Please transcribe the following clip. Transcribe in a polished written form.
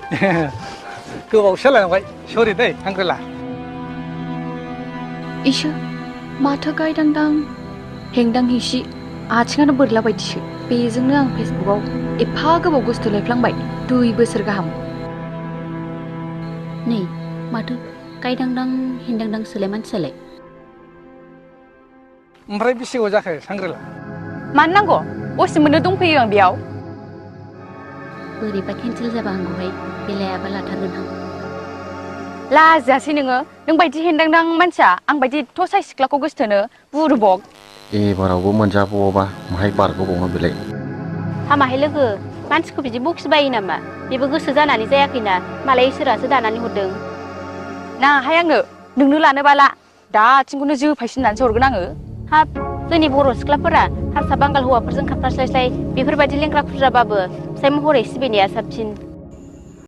गोबाव सोलायबाय सरि दै हांग्रेला इसो माथो गायदांदां हेंदां हिसि आथिङानो बोरला बायदिसो बेजोंनो आं फेसबुकआव एफा गोबाव गोसो लायफ्लांबाय 2 बोसोर गाहाम नै माथो गायदांदां हेंदांदां सोलाय मानसियालाय ओमफ्राय बेसे गोबाव जाखो हांग्रेला मानो नांगौ असे मोननो दंफैयो आं बेयाव बोरैबा केन्सेल जाबा आंखौहाय बेलायाबा लाथारगोन आं लाजियासै नों बायदि हेंदांदां मानसिया आं बायदि एथ' साइ सिख्लाखौ गोसोथोनो बुरबक एबारावबो मोनजाबावाबा माहाय बारग'बावनो बेलाय हामाहाय लोगो मानसिखौ बिदि बखिबायो नामा बेबो गोसो जानानै जायाखैना मालाय इसोरासो दानानै हरदों नाङाहाय आंनो नोंनो लानोबा ला दा आथिंखौनो जोफायसिननानैसो हरगोन आङो हाब जोंनि बर' सिख्लाफोरा हारसा बांगाल हौवाफोरजों खारफास्लायस्लाय बेफोरबायदि लेंग्रा खुज्राबाबो फिसाय महरै सिबिनाया साबसिन